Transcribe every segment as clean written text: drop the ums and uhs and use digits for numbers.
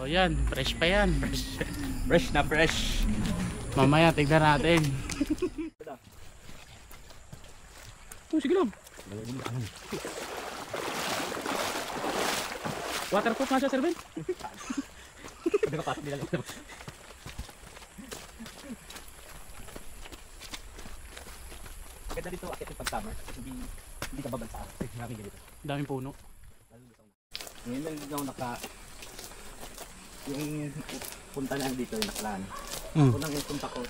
O yan, fresh pa yan. Fresh na fresh. Mamaya tignan natin. Oh, sige lang. Waterproof nga siya, Sir Ben. Pwede ka pasok nila lang. Ganda dito akit yung pag-summer. Hindi ka babagsa. Maraming ganito. Daming puno. Ngayon lang ako yung punta na dito yung nakalaan. Unang yung punta ko.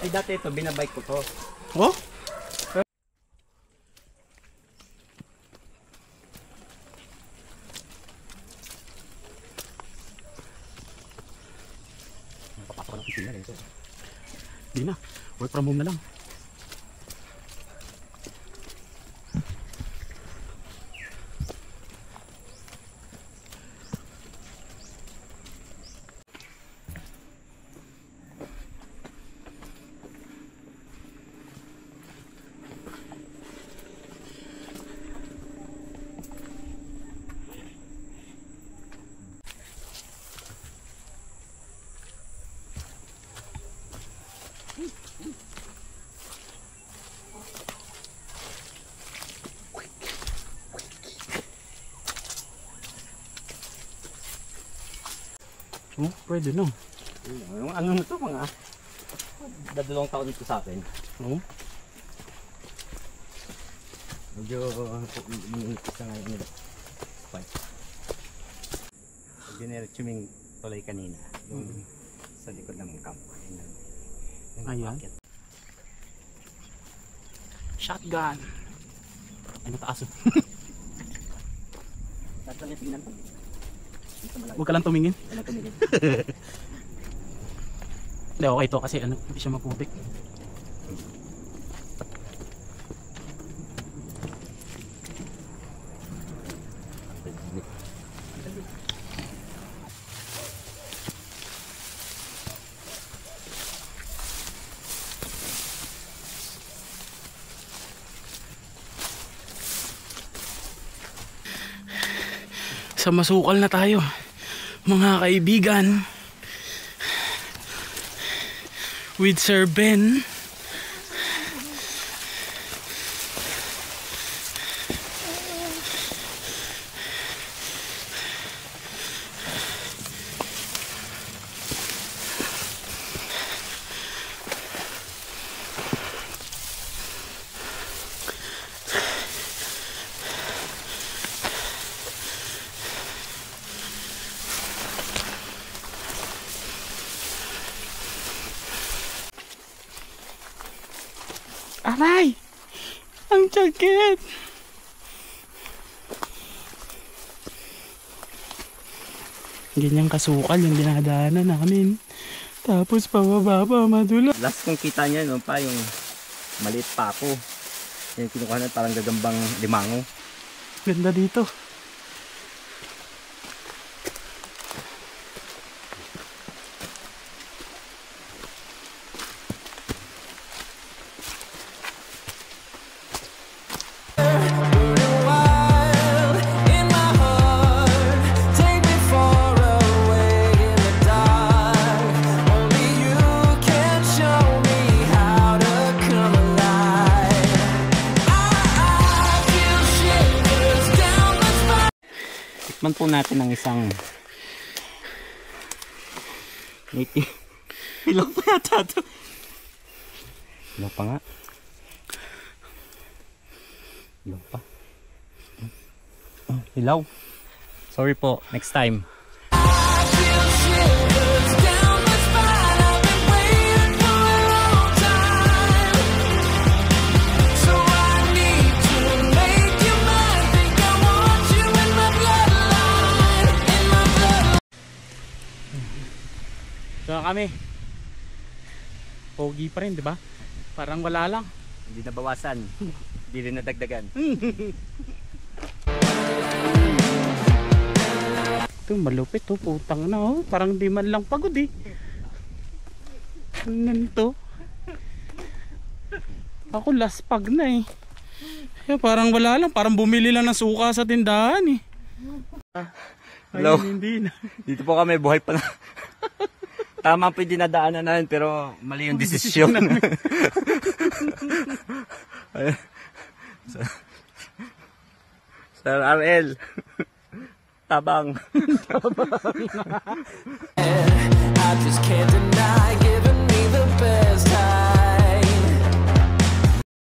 Ay dati ito, binabike ko to. Oh? Papasok ko ng piscina rin ito. Di na. Work from home na lang. Oh, pwede no. Yung ano to mga dadalawang taon ito sa akin. Oh. Medyo isa nga nila. Dinerecho yung tulay kanina. Yung sa likod ng kampo. Ayan. Shotgun. Ay, mataas. Tingnan ko. Huwag ka lang tumingin. Wala tumingin. Hindi, okay to kasi ano, hindi siya maputik. Sa masukal na tayo, mga kaibigan, with Sir Ben. Aray! Ang sakit! Ganyang kasukal yung dinadaanan namin. Tapos pababa pa madula. Last kong kita niya no, pa yung maliit pa ako. Yung kinukuha na parang gagambang limango. Ganda dito. Tikman po natin ang isang native. Hilaw pa yata ito. Hilaw pa nga. Hilaw pa. Oh, hilaw. Sorry po. Next time. So kami, pogi pa rin, di ba? Parang wala lang. Hindi na bawasan. Hindi rin nadagdagan. Ito malupit to, putang na oh. Parang di man lang pagod eh. Ano to? Ako last pag na eh. Parang wala lang, parang bumili lang ng suka sa tindahan eh. Hello. Ayun, hindi na. Dito po kami, buhay pa na. Tama po yung dinadaanan namin, pero mali yung desisyon. Sir RL. Tabang.